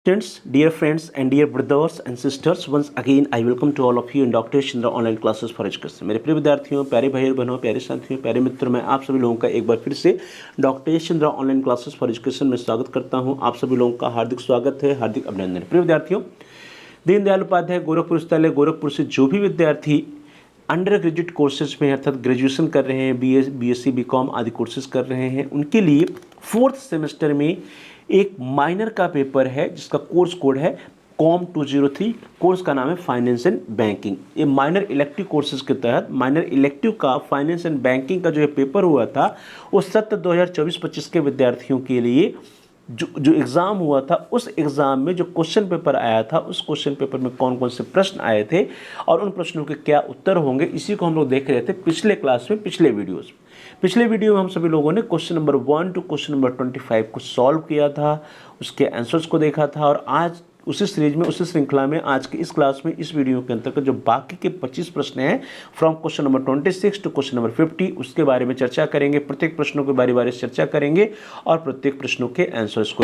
Students, dear friends and dear brothers and sisters, once again I welcome to all of you in Dr. Chandra online classes for education। मेरे प्रिय विद्यार्थियों, प्यारे भाई बहनों, प्यारे साथियों, प्यारे मित्रों, मैं आप सभी लोगों का एक बार फिर से doctor Chandra online classes for education में स्वागत करता हूं। आप सभी लोगों का हार्दिक स्वागत है, हार्दिक अभिनंदन। प्रिय विद्यार्थियों, दीनदयाल उपाध्याय गोरखपुर विश्वविद्यालय गोरखपुर से जो भी विद्यार्थी अंडर ग्रेजुएट कोर्सेज में अर्थात ग्रेजुएशन कर रहे हैं, बीएससी बीकॉम आदि कोर्सेज कर रहे हैं, उनके लिए फोर्थ सेमेस्टर में एक माइनर का पेपर है जिसका कोर्स कोड है कॉम 203। कोर्स का नाम है फाइनेंस एंड बैंकिंग। ये माइनर इलेक्टिव कोर्सेज के तहत माइनर इलेक्टिव का फाइनेंस एंड बैंकिंग का जो पेपर हुआ था वो सत्र 2024-25 के विद्यार्थियों के लिए जो एग्ज़ाम हुआ था, उस एग्ज़ाम में जो क्वेश्चन पेपर आया था, उस क्वेश्चन पेपर में कौन कौन से प्रश्न आए थे और उन प्रश्नों के क्या उत्तर होंगे, इसी को हम लोग देख रहे थे पिछले क्लास में, पिछले वीडियोस। पिछले वीडियो में हम सभी लोगों ने question number 1 to question number 25 को सॉल्व किया था, उसके आंसर्स को देखा था। और आज उसी सीरीज में, उसी श्रृंखला में, आज की इस क्लास में, इस वीडियो के अंतर्गत जो बाकी के 25 प्रश्न हैं from question number 26 to question number 50, उसके बारे में चर्चा करेंगे। प्रत्येक प्रश्नों के बारी बारी से चर्चा करेंगे और प्रत्येक प्रश्नों के आंसर्स को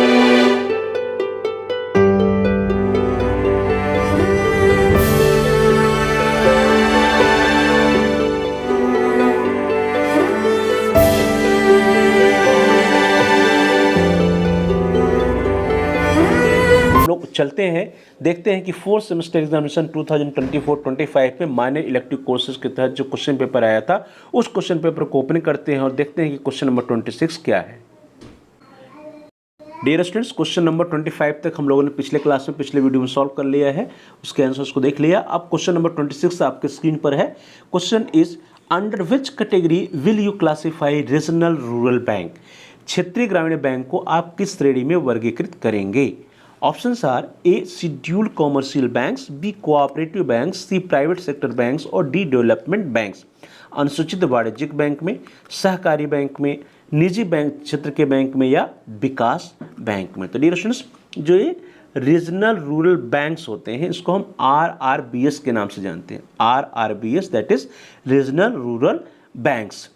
चलते हैं, देखते हैं कि फोर्थ सेमेस्टर एग्जामिनेशन 2024-25 में माइनर इलेक्टिव कोर्सेज के तहत जो क्वेश्चन पेपर आया था, उस क्वेश्चन पेपर को ओपन करते हैं और देखते हैं कि क्वेश्चन नंबर 26 क्या है। डियर स्टूडेंट्स, क्वेश्चन नंबर 25 तक हम लोगों ने पिछले क्लास में, पिछले वीडियो में सॉल्व कर लिया है, उसके आंसर्स को देख लिया। अब क्वेश्चन नंबर 26 आपके स्क्रीन पर है। Question is under which category will you classify regional rural bank? क्षेत्रीय ग्रामीण बैंक को आप किस श्रेणी में वर्गीकृत करेंगे? Options are A. Scheduled commercial banks, B. cooperative banks, C. private sector banks और D. development banks। अनुसूचित वाणिज्यिक बैंक में, सहकारी बैंक में, निजी बैंक क्षेत्र के बैंक में या विकास बैंक में। तो डियर स्टूडेंट्स, जो ये रीजनल रूरल बैंक्स होते हैं इसको हम RRBS के नाम से जानते हैं। RRBS that is regional rural banks.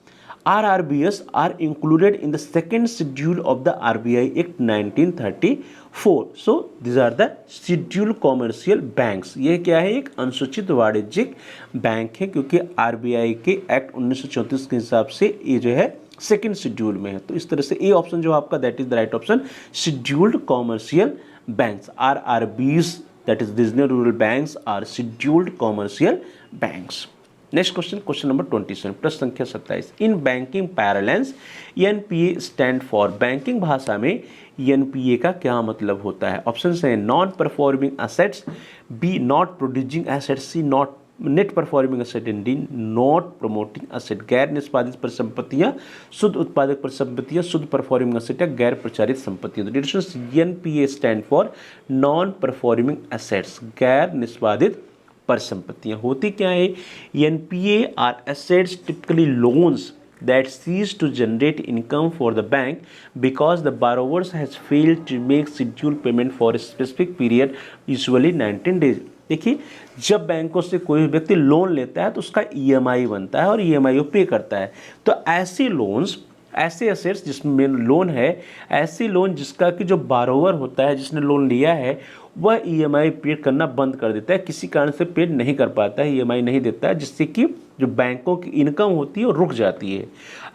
RRBS are included in the second schedule of the RBI Act 1934. So these are the scheduled commercial banks। ये क्या है? एक अनुसूचित वाणिज्यिक बैंक है, क्योंकि RBI के एक्ट 1934 के हिसाब से ये जो है सेकेंड शेड्यूल में है। तो इस तरह से ए ऑप्शन जो आपका that is the right option, scheduled commercial banks. RRBs that is regional rural banks are scheduled commercial banks. Next question, question number 27, प्रश्न संख्या 27। In banking parlance NPA stand for, banking भाषा में एनपीए का क्या मतलब होता है? ऑप्शन है non performing assets, B not producing assets, C not net performing asset, and D not promoting asset. गैर निष्पादित परिसंपत्तियां, शुद्ध उत्पादक परिसंपत्तियां, शुद्ध परफॉर्मिंग एसेट या गैर प्रचारित संपत्तियां। तो discussions NPA stand for non performing assets, गैर निष्पादित परिसंपत्तियां। होती क्या है? NPA are assets typically loans that cease to generate income for the bank because the borrowers has failed to make scheduled payment for a specific period, usually 19 days। देखिए, जब बैंकों से कोई व्यक्ति लोन लेता है तो उसका ईएमआई बनता है और ईएमआई पे करता है। तो ऐसे लोन्स, ऐसे एसेट्स जिसमें लोन है, ऐसे लोन जिसका कि जो बारोवर होता है, जिसने लोन लिया है, वह ईएमआई पे करना बंद कर देता है, किसी कारण से पे नहीं कर पाता है, ईएमआई नहीं देता है, जिससे कि जो बैंकों की इनकम होती है वो रुक जाती है।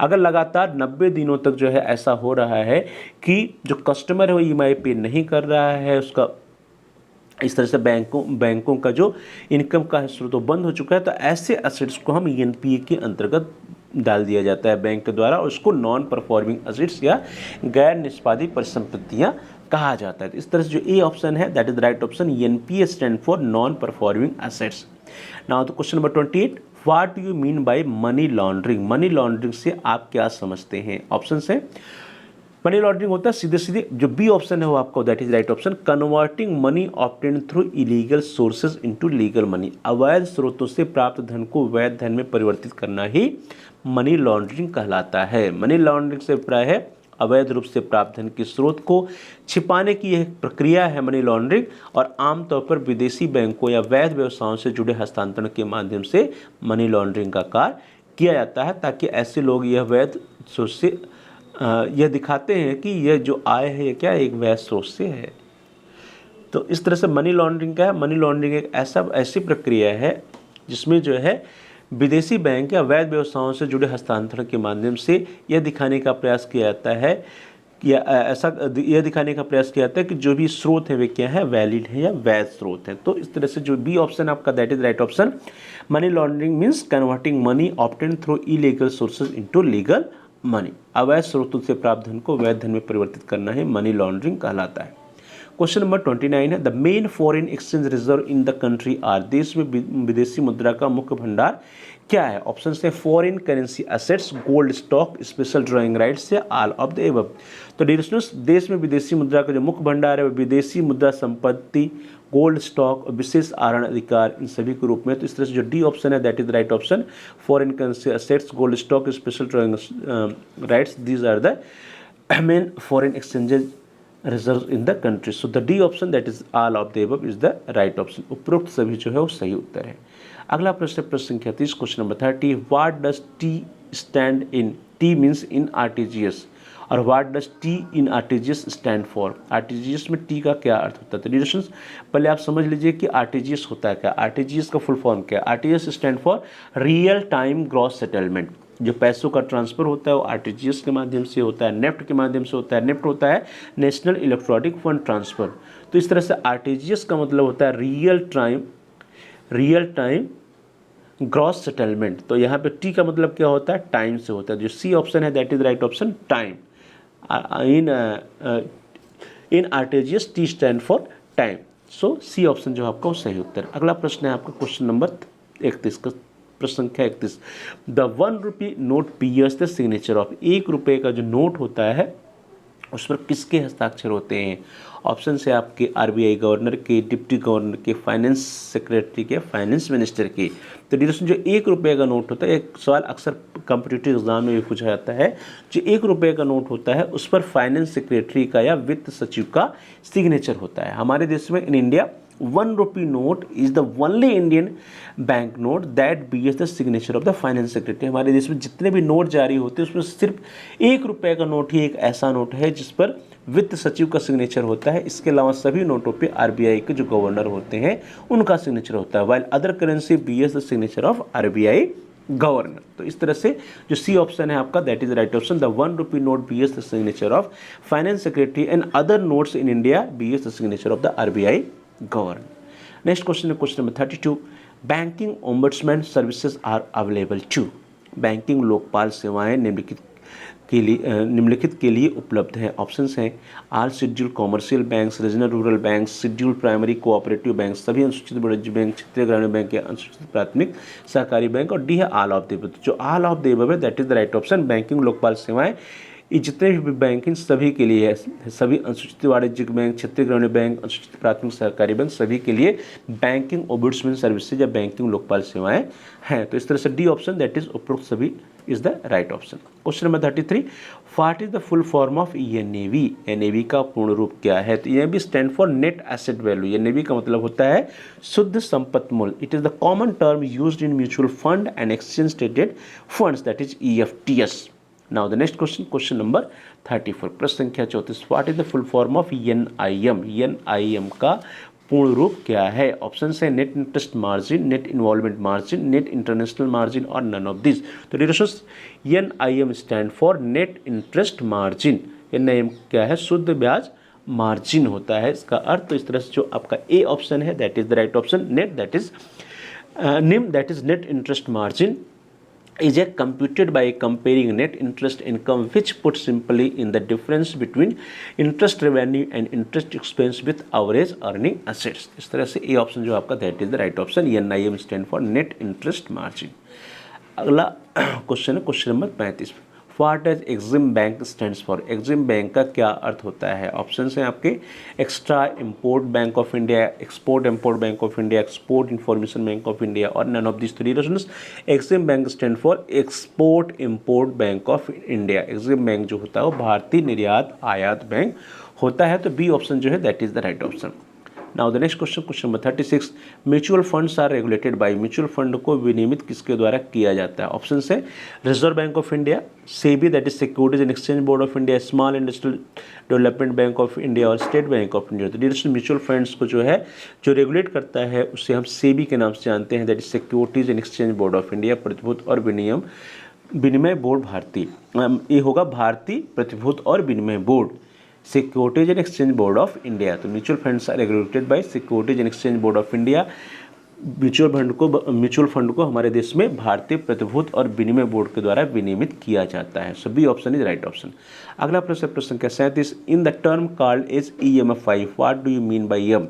अगर लगातार 90 दिनों तक जो है ऐसा हो रहा है कि जो कस्टमर है वो ईएमआई पे नहीं कर रहा है, उसका इस तरह से बैंकों का जो इनकम का स्रोत बंद हो चुका है, तो ऐसे एसेट्स को हम एनपीए के अंतर्गत डाल दिया जाता है बैंक के द्वारा, और उसको नॉन परफॉर्मिंग एसेट्स या गैर निष्पादित परिसंपत्तियां कहा जाता है। तो इस तरह से जो ए ऑप्शन है that is the right option, NPA stand for non performing assets. Now तो question number 28, what do you mean by money laundering? Money laundering से आप क्या समझते हैं? ऑप्शन है मनी लॉन्ड्रिंग होता है सीधे सीधे, जो बी ऑप्शन है वो आपको that is right option, converting money obtained through illegal sources into legal money. अवैध स्रोतों से प्राप्त धन को वैध धन में परिवर्तित करना ही मनी लॉन्ड्रिंग कहलाता है। मनी लॉन्ड्रिंग से अभिप्राय है अवैध रूप से प्राप्त धन के स्रोत को छिपाने की यह प्रक्रिया है मनी लॉन्ड्रिंग, और आमतौर पर विदेशी बैंकों या वैध व्यवसायों से जुड़े हस्तांतरण के माध्यम से मनी लॉन्ड्रिंग का कार्य किया जाता है, ताकि ऐसे लोग यह वैध स्रोत से यह दिखाते हैं कि यह जो आय है यह क्या एक वैध स्रोत से है। तो इस तरह से मनी लॉन्ड्रिंग क्या है? मनी लॉन्ड्रिंग एक ऐसी प्रक्रिया है जिसमें जो है विदेशी बैंक या वैध व्यवसायों से जुड़े हस्तांतरण के माध्यम से यह दिखाने का प्रयास किया जाता है या यह दिखाने का प्रयास किया जाता है कि जो भी स्रोत है वे क्या है, वैलिड है या वैध स्रोत है। तो इस तरह से जो बी ऑप्शन आपका that is right option. Money laundering means converting money obtain through illegal sources into legal money. अवैध स्रोतों से प्राप्त धन को वैध धन में परिवर्तित करना है मनी लॉन्ड्रिंग कहलाता है। क्वेश्चन नंबर 29 है, the main foreign exchange reserve in the country are. देश में विदेशी मुद्रा का मुख्य भंडार क्या है? ऑप्शन है foreign currency assets, gold stock, special drawing rights या ऑल ऑफ द एबव। तो डियर्स, देश में विदेशी मुद्रा का जो मुख्य भंडार है वो विदेशी मुद्रा संपत्ति, गोल्ड स्टॉक और विशेष आहरण अधिकार इन सभी के रूप में। तो इस तरह से जो डी ऑप्शन है that is the right option. Foreign currency assets, gold stock, special drawing rights, these are the main foreign exchanges reserve in the country. So the D option that is all of the above is the right option. उपरोक्त सभी जो है वो सही उत्तर है। अगला प्रश्न प्रश्न संख्या 30, question number 30, what does T stand in? T means in RTGS और what does T in RTGS stand for? RTGS में टी का क्या अर्थ होता है? तो डिस्कशंस पहले आप समझ लीजिए कि आरटीजीएस होता है क्या। आरटीजीएस का फुल फॉर्म क्या है? RTGS stand for real time gross settlement. जो पैसों का ट्रांसफर होता है वो आरटीजीएस के माध्यम से होता है, नेफ्ट के माध्यम से होता है। नेफ्ट होता है नेशनल इलेक्ट्रॉनिक फंड ट्रांसफर। तो इस तरह से आरटीजीएस का मतलब होता है रियल टाइम ग्रॉस सेटलमेंट। तो यहाँ पे टी का मतलब क्या होता है? टाइम से होता है। जो सी ऑप्शन है that is right option, time. In RTGS T stand for time. So C option जो आपका वो सही उत्तर। अगला प्रश्न है आपका क्वेश्चन नंबर 31 का, प्रश्न संख्या 31, the 1 rupee note bears the signature of. 1 रुपये का जो नोट होता है उस पर किसके हस्ताक्षर होते हैं? ऑप्शन से आपके आरबीआई गवर्नर के, डिप्टी गवर्नर के, फाइनेंस सेक्रेटरी के, फाइनेंस मिनिस्टर के। तो डिस्कशन जो 1 रुपये का नोट होता है, एक सवाल अक्सर कॉम्पिटिटिव एग्जाम में भी पूछा जाता है, जो 1 रुपये का नोट होता है उस पर फाइनेंस सेक्रेटरी का या वित्त सचिव का सिग्नेचर होता है। हमारे देश में in India 1 rupee note is the only Indian bank note that bears the signature of the finance secretary। हमारे देश में जितने भी नोट जारी होते हैं उसमें सिर्फ 1 रुपये का नोट ही एक ऐसा नोट है जिस पर वित्त सचिव का सिग्नेचर होता है। इसके अलावा सभी नोटों पे आरबीआई के जो गवर्नर होते हैं उनका सिग्नेचर होता है, while other currency bears the signature of RBI governor. तो इस तरह से जो सी ऑप्शन है आपका that is right option. The 1 rupee note bears the signature of finance secretary and other notes in India bears the signature of the RBI governor. Next question है question number 32, banking ombudsman services are available to. बैंकिंग लोकपाल सेवाएं निम्नलिखित के लिए उपलब्ध हैं। Options हैं all schedule commercial banks, regional rural bank, schedule primary cooperative bank, सभी अनुसूचित वाणिज्य बैंक, क्षेत्रीय ग्रामीण बैंक या अनुसूचित प्राथमिक सहकारी बैंक, और डी है ऑल ऑफ द अबव। जो ऑल ऑफ द अबव है that is the right option. Banking लोकपाल सेवाएं ये जितने भी बैंकिंग सभी के लिए है, सभी अनुसूचित वाणिज्यिक बैंक, क्षेत्रीय ग्रामीण बैंक, अनुसूचित प्राथमिक सहकारी बैंक, सभी के लिए बैंकिंग ओम्बड्समैन सर्विसेज या बैंकिंग लोकपाल सेवाएं हैं। तो इस तरह से डी ऑप्शन दैट इज उपरोक्त सभी is the right option. Question number 33, what is the full form of NAV? NAV का पूर्ण रूप क्या है? तो NAV stand for net asset value. NAV का मतलब होता है शुद्ध संपत्ति मूल्य। It is the common term used in mutual fund and exchange traded funds that is EFTs. Now the next question, question number 34, प्रश्न संख्या 34, what is the full form of NIM? NIM का पूर्ण रूप क्या है? ऑप्शन है net interest margin, net involvement margin, net international margin और none of this. तो dears NIM stand for net interest margin. NIM क्या है? शुद्ध ब्याज मार्जिन होता है इसका अर्थ। तो इस तरह से जो आपका ए ऑप्शन है that is the right option. Net that is NIM that is net interest margin is a computed by comparing net interest income, which put simply in the difference between interest revenue and interest expense with average earning assets। इस तरह से ए option जो आपका that is the right option. NIM stand for net interest margin. अगला question है question number 35, what does EXIM bank stands for? EXIM bank का क्या अर्थ होता है? ऑप्शन हैं आपके extra import bank of India, export import bank of India, export information bank of India और none of this three reasons. EXIM bank stand for export import bank of India. EXIM bank जो होता है वो भारतीय निर्यात आयात bank होता है। तो बी ऑप्शन जो है that is the right option. Now the next question number 36, mutual funds are regulated by, mutual fund को विनियमित किसके द्वारा किया जाता है? ऑप्शन है reserve bank of India, SEBI that is securities and exchange board of India, small industrial development bank of India और state bank of India. तो डिजिटल म्यूचुअल फंड्स को जो रेगुलेट करता है उससे हम सेबी के नाम से जानते हैं, that is securities and exchange board of India, प्रतिभूति और विनिमय बोर्ड भारतीय। ये होगा भारतीय प्रतिभूति और विनिमय बोर्ड, securities and exchange board of India. तो mutual funds are regulated by securities and exchange board of India. Mutual fund को हमारे देश में भारतीय प्रतिभूति और विनिमय बोर्ड के द्वारा विनियमित किया जाता है। So B option is right option. अगला प्रश्न संख्या 37, in the term called as EMFI what do you mean by यम?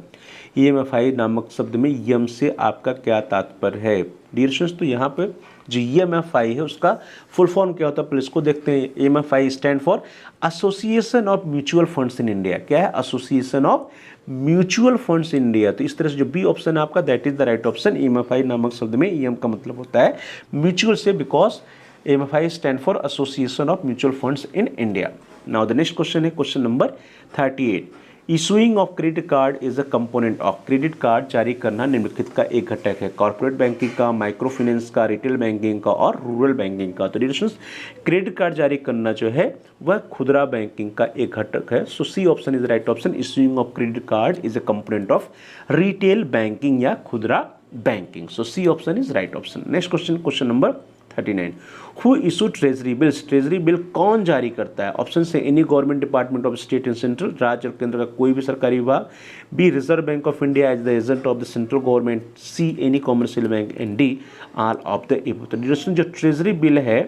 EMFI नामक शब्द में यम से आपका क्या तात्पर्य है? डियर स्टूडेंट्स, तो यहाँ पे जो EMFI है उसका फुल फॉर्म क्या होता है पहले इसको देखते हैं। EMFI stand for association of mutual funds in India. क्या है? Association of mutual funds in India. तो इस तरह से जो बी ऑप्शन है आपका that is the right option. EMFI नामक शब्द में EM का मतलब होता है म्यूचुअल से, because EMFI stand for association of mutual funds in India. Now the next question है question number 38, issuing of credit card is a component of. Credit card जारी करना निम्नलिखित का एक घटक है, कॉर्पोरेट बैंकिंग का, माइक्रो फाइनेंस का, रिटेल बैंकिंग का और रूरल बैंकिंग का। तो डिस्कशंस क्रेडिट कार्ड जारी करना जो है वह खुदरा बैंकिंग का एक घटक है। So C option is right option. Issuing of credit card is a component of retail banking या खुदरा banking. So C option is right option. Next question, question number 39, who issue treasury bills? Treasury bill कौन जारी करता है? Option से any government department of state and central, राज्य और केंद्र का कोई भी सरकारी विभाग, B reserve bank of India as the agent of the central government, see any commercial bank and D all of the above. तो जो ट्रेजरी बिल है,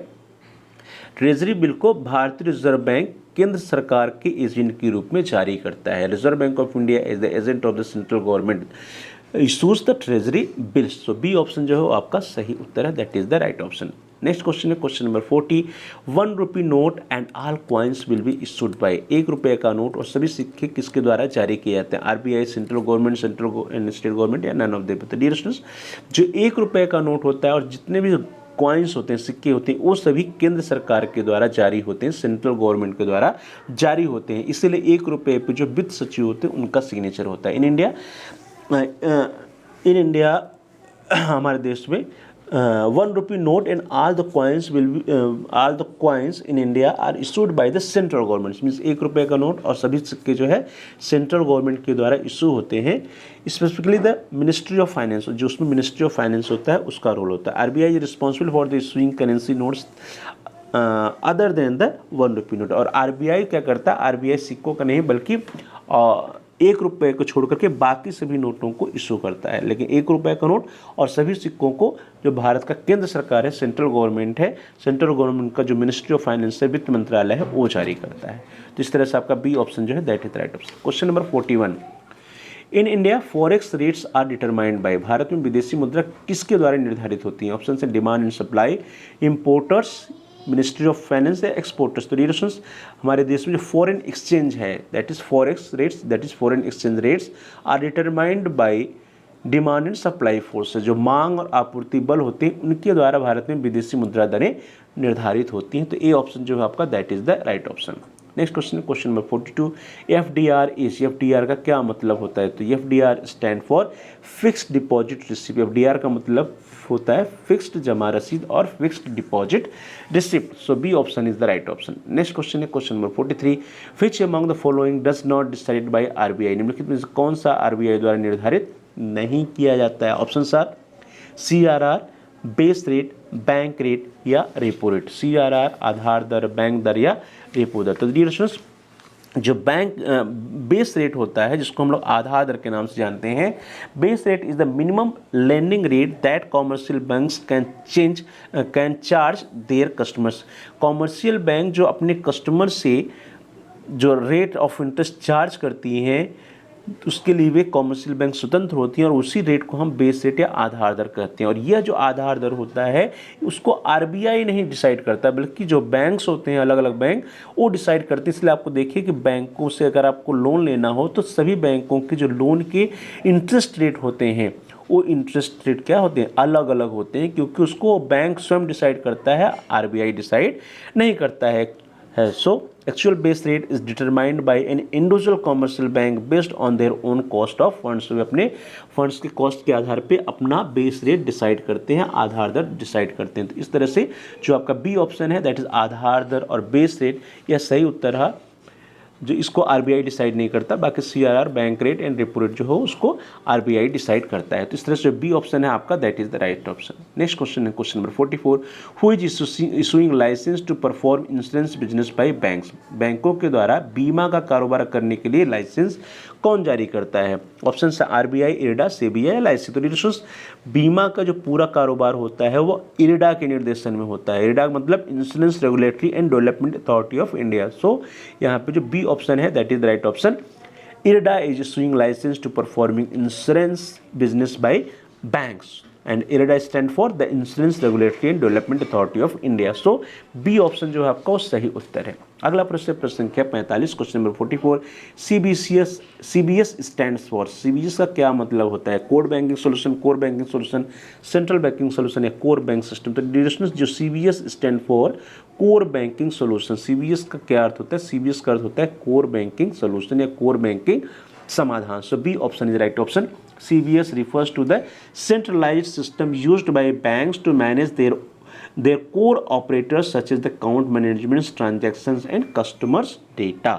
ट्रेजरी बिल को भारतीय रिजर्व बैंक केंद्र सरकार के एजेंट के रूप में जारी करता है। Reserve bank of India as the agent of the central government issues the treasury bills. So B option जो है आपका सही उत्तर है, that is the right option. Next question है question number 40, 1 rupee note and all coins will be issued by. 1 रुपये का note और सभी सिक्के किसके द्वारा जारी किए जाते हैं? RBI, central government, central state government या नन ऑफ देम। तो डियर स्टूडेंट्स, जो 1 रुपये का नोट होता है और जितने भी कॉइन्स होते हैं, सिक्के होते हैं, वो सभी केंद्र सरकार के द्वारा जारी होते हैं, सेंट्रल गवर्नमेंट के द्वारा जारी होते हैं। इसीलिए 1 रुपये पे जो वित्त सचिव होते हैं उनका सिग्नेचर होता है। इन इंडिया हमारे देश में 1 rupee note and all the coins in India are issued by the central government. Means 1 रुपये का नोट और सभी सिक्के जो है सेंट्रल गवर्नमेंट के द्वारा इशू होते हैं। Specifically the ministry of finance, जो उसमें मिनिस्ट्री ऑफ फाइनेंस होता है उसका रोल होता है। RBI is responsible for the issuing currency notes other than the 1 rupee note. और RBI क्या करता है? RBI सिक्कों का नहीं बल्कि 1 रुपये को छोड़ करके बाकी सभी नोटों को इशू करता है। लेकिन 1 रुपये का नोट और सभी सिक्कों को जो भारत का केंद्र सरकार है, सेंट्रल गवर्नमेंट है, सेंट्रल गवर्नमेंट का जो मिनिस्ट्री ऑफ फाइनेंस है, वित्त मंत्रालय है, वो जारी करता है। तो इस तरह से आपका बी ऑप्शन जो है that is right option. Question number 41, in India forex rates are determined by. Bharat में विदेशी मुद्रा किसके द्वारा निर्धारित होती है? ऑप्शन है demand and supply, importers, ministry of finance या एक्सपोर्टर्स। तो डिस्कशंस हमारे देश में जो फॉरेन एक्सचेंज है that is forex rates, that is foreign exchange rates are determined by demand and supply forces. जो मांग और आपूर्ति बल होते हैं उनके द्वारा भारत में विदेशी मुद्रा दरें निर्धारित होती हैं। तो ए ऑप्शन जो है आपका that is the right option. Next question, question number 42, FDR is, FDR का क्या मतलब होता है? तो FDR stand for fixed deposit receipt. FDR का मतलब होता है फिक्स्ड जमा रसीद और fixed deposit receipt. So B option is the right option. Next question है question number 43, which among the following does not decided by RBI। निम्नलिखित में से कौन सा RBI द्वारा निर्धारित नहीं किया जाता है? Option are CRR, base rate, bank rate या रेपो रेट। CRR आधार दर, बैंक दर या रेपो दर। तो डियर स्टूडेंट्स, जो बैंक बेस रेट होता है जिसको हम लोग आधार दर के नाम से जानते हैं, base rate is the minimum lending rate that commercial banks can charge their customers. Commercial bank जो अपने कस्टमर से जो रेट ऑफ इंटरेस्ट चार्ज करती हैं उसके लिए वे कॉमर्शियल बैंक स्वतंत्र होती हैं और उसी रेट को हम बेस रेट या आधार दर कहते हैं। और यह जो आधार दर होता है उसको RBI नहीं डिसाइड करता बल्कि जो बैंक्स होते हैं, अलग अलग बैंक, वो डिसाइड करते हैं। इसलिए आपको देखिए कि बैंकों से अगर आपको लोन लेना हो तो सभी बैंकों के जो लोन के इंटरेस्ट रेट होते हैं वो इंटरेस्ट रेट क्या होते हैं? अलग अलग होते हैं, क्योंकि उसको बैंक स्वयं डिसाइड करता है, RBI डिसाइड नहीं करता है। है। So actual base rate is determined by an individual commercial bank based on their own cost of funds. वे अपने फंड्स के कॉस्ट के आधार पे अपना बेस रेट डिसाइड करते हैं, आधार दर डिसाइड करते हैं। तो इस तरह से जो आपका बी ऑप्शन है दैट इज आधार दर और बेस रेट, यह सही उत्तर रहा। जो इसको आरबीआई डिसाइड नहीं करता, बाकी CRR, bank rate and repo rate जो हो उसको आरबीआई डिसाइड करता है। तो इस तरह से बी ऑप्शन है आपका, that is the right option. Next question है question number 44, who is issuing license to perform insurance business by banks. बैंकों के द्वारा बीमा का कारोबार करने के लिए लाइसेंस कौन जारी करता है? ऑप्शन है आरबीआई, इरडा, सेबीआई, एलआईसी। तो डिस्कस बीमा का जो पूरा कारोबार होता है वो इरडा के निर्देशन में होता है। इरडा मतलब insurance regulatory and development authority of India. So यहाँ पे जो बी ऑप्शन है that is the right option. IRDA is issuing license to performing insurance business by banks and IRDA stand for the insurance regulatory and development authority of India. So B option जो है आपका वो सही उत्तर है। अगला प्रश्न संख्या 45 question number 44, CBS stands for. CBS का क्या मतलब होता है? Core banking solution, core banking solution, central banking solution या कोर बैंक सिस्टम। तो डिरेक्शंस जो CBS stand for core banking solution. CBS का क्या अर्थ होता है? सीबीएस का अर्थ होता है कोर बैंकिंग सोल्यूशन या कोर बैंकिंग समाधान। So B option is right option. CBS refers to the centralized system used by banks to manage their core operators such as the account management, transactions and customers data.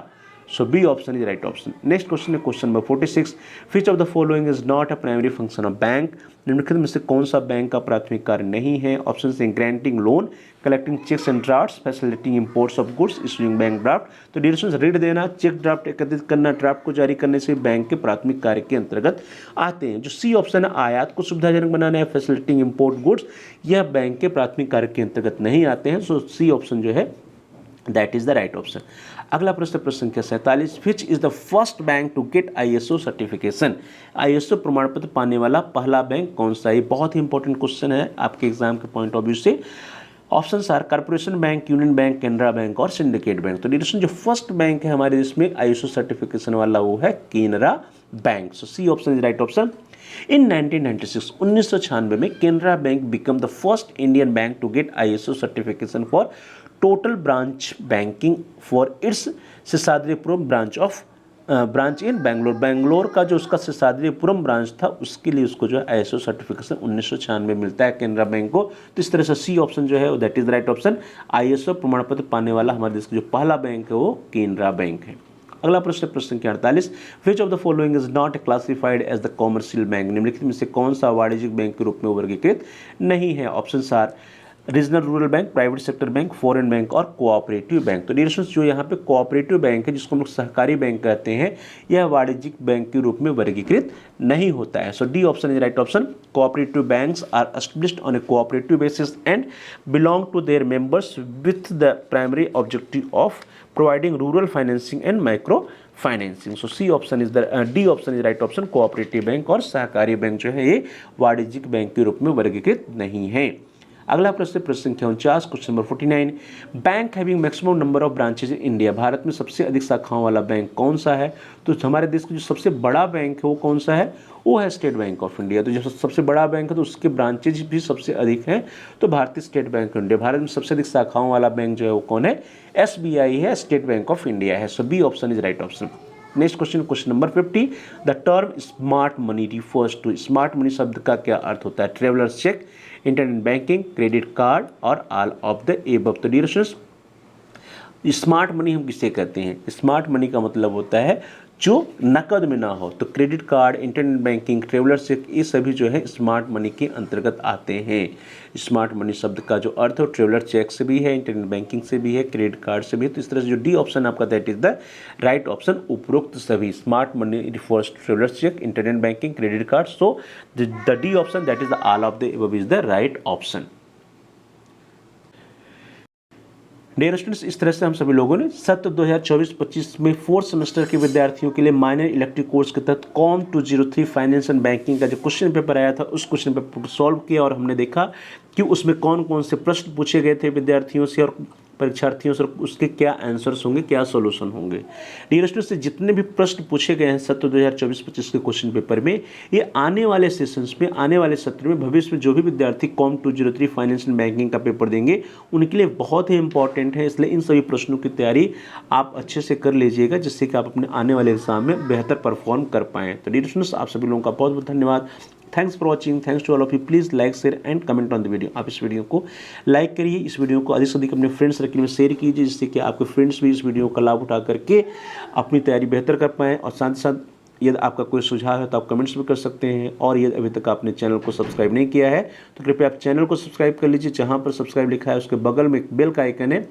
So B option is the right option. Next question है question number 46. Which of the following is not a primary function of bank? निम्नलिखित में से कौन सा bank का प्राथमिक कार्य नहीं है? ऑप्शन है granting loan, collecting cheques and drafts, facilitating imports of goods, issuing bank draft. तो डिरेक्शन ऋण देना, चेक ड्राफ्ट एकत्रित करना, ड्राफ्ट को जारी करने से बैंक के प्राथमिक कार्य के अंतर्गत आते हैं। जो सी ऑप्शन है आयात को सुविधाजनक बनाना है, फैसिलिटिंग इंपोर्ट गुड्स, यह बैंक के प्राथमिक कार्य के अंतर्गत नहीं आते हैं। सो सी ऑप्शन जो है that is the right option. अगला प्रश्न संख्या 47, which is the first bank to get ISO certification. ISO प्रमाण पत्र पाने वाला पहला बैंक कौन सा है? बहुत ही इंपॉर्टेंट क्वेश्चन है आपके एग्जाम के पॉइंट ऑफ व्यू से। Option are corporation bank, union bank, Canara bank और सिंडिकेट बैंक। तो डिरेक्शन जो फर्स्ट बैंक है हमारे देश में ISO सर्टिफिकेशन वाला वो है Canara bank. So C option is right option. In 1996 में Canara bank become the first Indian bank to get ISO certification for total branch banking for its Seshadripuram branch in Bangalore. Bangalore का जो उसका शेषाद्रीपुरम ब्रांच था उसके लिए उसको जो है ISO सर्टिफिकेशन 1996 में मिलता है कैनरा बैंक को। तो इस तरह से सी ऑप्शन जो है that is the right option. ISO प्रमाण पत्र पाने वाला हमारे देश का जो पहला बैंक है वो कैनरा बैंक है। अगला प्रश्न संख्या 48, which of the following is not classified as the commercial bank. निम्नलिखित में से कौन सा वाणिज्यिक बैंक के रूप में वर्गीकृत नहीं है? Option are regional rural bank, private sector bank, foreign bank और कोऑपरेटिव बैंक। तो डिरेक्शंस जो यहाँ पे कोऑपरेटिव बैंक है जिसको हम लोग सहकारी बैंक कहते हैं, यह वाणिज्यिक बैंक के रूप में वर्गीकृत नहीं होता है। So D option is right option. Cooperative banks are established on a cooperative basis and belong to their members with the primary objective of providing rural financing and micro financing. So C option is the D option is right option. Cooperative bank और सहकारी bank जो है ये वाणिज्यिक bank के रूप में वर्गीकृत नहीं है। अगला प्रश्न संख्या 49 question number 49, bank having maximum number of branches in India. Bharat में सबसे अधिक शाखाओं वाला बैंक कौन सा है? तो हमारे देश का जो सबसे बड़ा बैंक है वो कौन सा है? वो है स्टेट बैंक ऑफ इंडिया। तो जो सबसे बड़ा बैंक है तो उसके ब्रांचेज भी सबसे अधिक हैं, तो भारतीय state bank of India. Bharat में सबसे अधिक शाखाओं वाला बैंक जो है वो कौन है? SBI है, स्टेट बैंक ऑफ इंडिया है। So B option is right option. Next question number 50, the term smart money refers to. Smart money शब्द का क्या अर्थ होता है? Travellers cheque, internet banking, credit card और ऑल ऑफ द एबव। तो directions smart money हम किसे कहते हैं? स्मार्ट मनी का मतलब होता है जो नकद में ना हो। तो credit card, internet banking, traveller cheque, ये सभी जो है स्मार्ट मनी के अंतर्गत आते हैं। स्मार्ट मनी शब्द का जो अर्थ है ट्रेवलर चेक से भी है, इंटरनेट बैंकिंग से भी है, क्रेडिट कार्ड से भी है। तो इस तरह से जो डी ऑप्शन आपका that is the right option. उपरोक्त सभी smart money refers to traveller cheque, internet banking, credit card. So the D option that is the all of the above is the right option. Dear students, इस तरह से हम सभी लोगों ने सत्र 2024-25 में 4th सेमेस्टर के विद्यार्थियों के लिए माइनर इलेक्टिव कोर्स के तहत कॉम 203 फाइनेंस एंड बैंकिंग का जो क्वेश्चन पेपर आया था उस क्वेश्चन पेपर को सॉल्व किया और हमने देखा कि उसमें कौन कौन से प्रश्न पूछे गए थे विद्यार्थियों से और परीक्षार्थियों से उसके क्या आंसर्स होंगे, क्या सॉल्यूशन होंगे। डियर स्टूडेंट्स, जितने भी प्रश्न पूछे गए हैं सत्र 2024-25 के क्वेश्चन पेपर में, ये आने वाले सेशंस में, आने वाले सत्र में भविष्य में जो भी विद्यार्थी कॉम 203 फाइनेंस एंड बैंकिंग का पेपर देंगे उनके लिए बहुत ही इंपॉर्टेंट है। इसलिए इन सभी प्रश्नों की तैयारी आप अच्छे से कर लीजिएगा, जिससे कि आप अपने आने वाले एग्जाम में बेहतर परफॉर्म कर पाएँ। तो डियर स्टूडेंट्स, आप सभी लोगों का बहुत बहुत धन्यवाद। Thanks for watching, thanks to all of you. Please like, share and comment on the video. आप इस वीडियो को लाइक करिए, इस वीडियो को अधिक से अधिक अपने फ्रेंड सर्कल में शेयर कीजिए, जिससे कि आपके फ्रेंड्स भी इस वीडियो का लाभ उठा करके अपनी तैयारी बेहतर कर पाएँ। और साथ ही साथ यदि आपका कोई सुझाव है तो आप कमेंट्स भी कर सकते हैं। और यदि अभी तक आपने चैनल को सब्सक्राइब नहीं किया है तो कृपया आप चैनल को सब्सक्राइब कर लीजिए। जहाँ पर सब्सक्राइब लिखा है उसके बगल में एक बेल का आइकन है,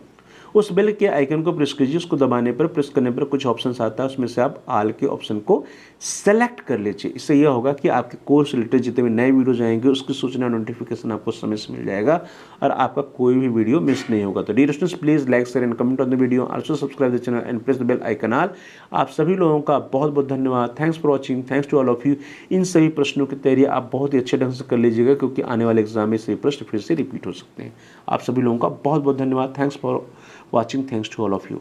उस बेल के आइकन को प्रेस कीजिए। उसको दबाने पर, प्रेस करने पर कुछ ऑप्शंस आता है, उसमें से आप ऑल के ऑप्शन को सेलेक्ट कर लीजिए। इससे यह होगा कि आपके कोर्स रिलेटेड जितने भी नए वीडियोज आएंगे उसकी सूचना, नोटिफिकेशन आपको समय से मिल जाएगा और आपका कोई भी वीडियो मिस नहीं होगा। तो dear students, please like, share and comment on the video, also subscribe the channel and press the bell icon all. आप सभी लोगों का बहुत बहुत धन्यवाद। Thanks for watching, thanks to all of you. इन सभी प्रश्नों की तैयारी आप बहुत ही अच्छे ढंग से कर लीजिएगा, क्योंकि आने वाले एग्जाम में सभी प्रश्न फिर से रिपीट हो सकते हैं। आप सभी लोगों का बहुत बहुत धन्यवाद। Thanks for watching. Thanks to all of you.